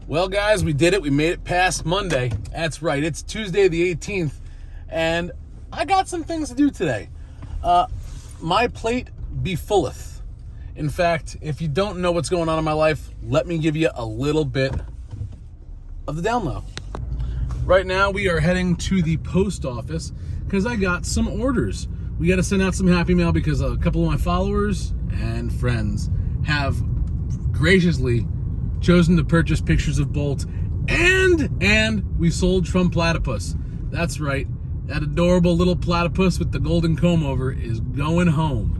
Well, guys, we did it. We made it past Monday. That's right. It's Tuesday the 18th, and I got some things to do today. My plate be fulleth. In fact, if you don't know what's going on in my life, let me give you a little bit of the down low. Right now, we are heading to the post office because I got some orders. We got to send out some Happy Mail because a couple of my followers and friends have graciously chosen to purchase pictures of Bolt, and we sold Trump Platypus. That's right, that adorable little platypus with the golden comb over is going home.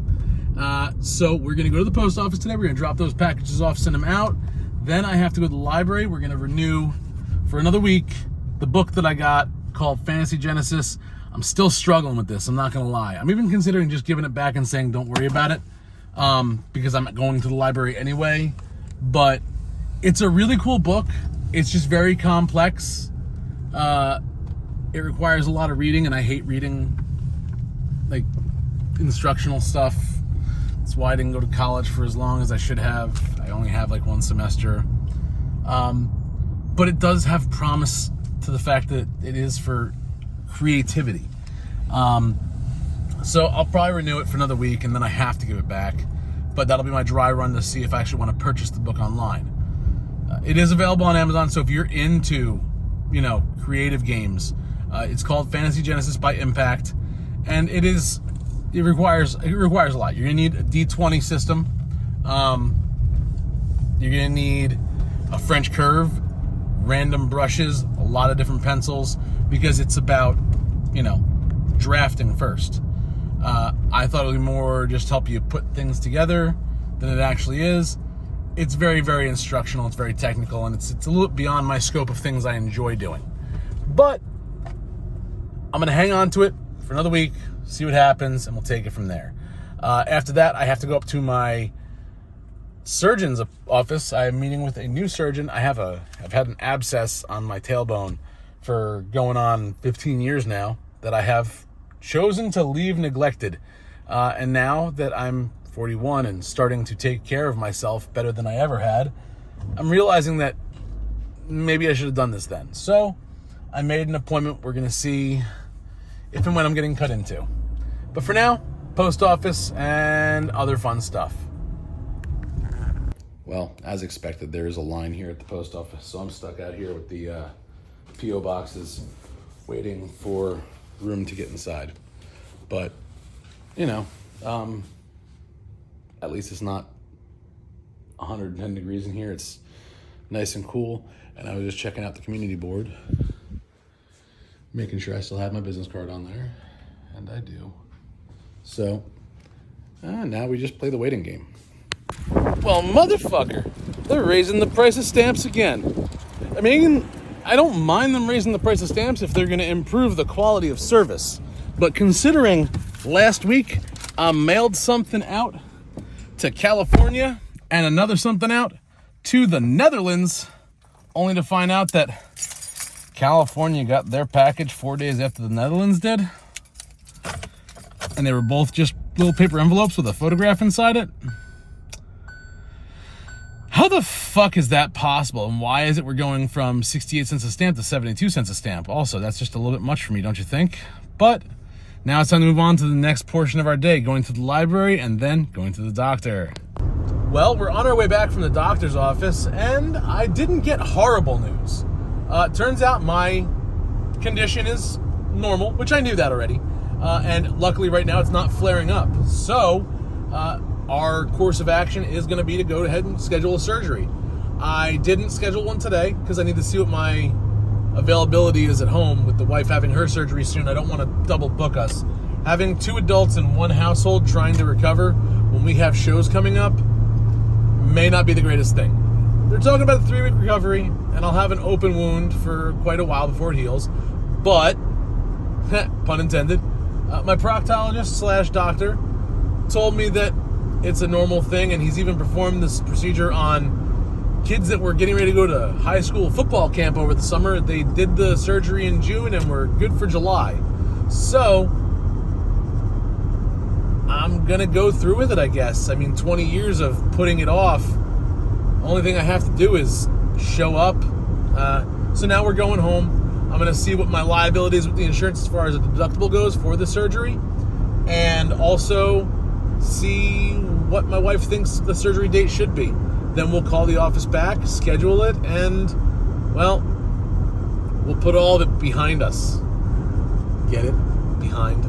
So we're gonna go to the post office today. We're gonna drop those packages off, send them out. Then I have to go to the library. We're gonna renew for another week the book that I got called Fantasy Genesis. I'm still struggling with this, I'm not gonna lie. I'm even considering just giving it back and saying don't worry about it, because I'm going to the library anyway. But it's a really cool book. It's just very complex. It requires a lot of reading, and I hate reading like instructional stuff. That's why I didn't go to college for as long as I should have. I only have like one semester. But it does have promise to the fact that it is for creativity. So I'll probably renew it for another week, and then I have to give it back. But that'll be my dry run to see if I actually want to purchase the book online. It is available on Amazon, so if you're into, creative games, it's called Fantasy Genesis by Impact, and it requires a lot. You're gonna need a D20 system. You're gonna need a French curve, random brushes, a lot of different pencils, because it's about, drafting first. I thought it would be more just help you put things together than it actually is. It's very, very instructional. It's very technical, and it's a little beyond my scope of things I enjoy doing. But I'm going to hang on to it for another week, see what happens, and we'll take it from there. After that, I have to go up to my surgeon's office. I'm meeting with a new surgeon. I've had an abscess on my tailbone for going on 15 years now that I have chosen to leave neglected. And now that I'm 41 and starting to take care of myself better than I ever had, I'm realizing that maybe I should have done this then. So I made an appointment. We're going to see if and when I'm getting cut into. But for now, post office and other fun stuff. Well, as expected, there is a line here at the post office, so I'm stuck out here with the P.O. boxes waiting for room to get inside. But, at least it's not 110 degrees in here. It's nice and cool. And I was just checking out the community board, making sure I still have my business card on there. And I do. So, now we just play the waiting game. Well, motherfucker, they're raising the price of stamps again. I mean, I don't mind them raising the price of stamps if they're going to improve the quality of service. But considering last week I mailed something out to California and another something out to the Netherlands, only to find out that California got their package 4 days after the Netherlands did, and they were both just little paper envelopes with a photograph inside it. How the fuck is that possible? And why is it we're going from 68 cents a stamp to 72 cents a stamp? Also, that's just a little bit much for me, don't you think? But now it's time to move on to the next portion of our day, going to the library and then going to the doctor. Well, we're on our way back from the doctor's office, and I didn't get horrible news. It turns out my condition is normal, which I knew that already. And luckily right now it's not flaring up. So, our course of action is going to be to go ahead and schedule a surgery. I didn't schedule one today because I need to see what my availability is at home with the wife having her surgery soon. I don't want to double book us. Having two adults in one household trying to recover when we have shows coming up may not be the greatest thing. They're talking about a 3-week recovery, and I'll have an open wound for quite a while before it heals. But, pun intended, my proctologist / doctor told me that it's a normal thing, and he's even performed this procedure on kids that were getting ready to go to high school football camp over the summer. They did the surgery in June and were good for July. So, I'm going to go through with it, I guess. I mean, 20 years of putting it off. Only thing I have to do is show up, So now we're going home. I'm going to see what my liability is with the insurance as far as the deductible goes for the surgery, and also see what my wife thinks the surgery date should be. Then we'll call the office back, schedule it, and, well, we'll put all of it behind us. Get it? Behind.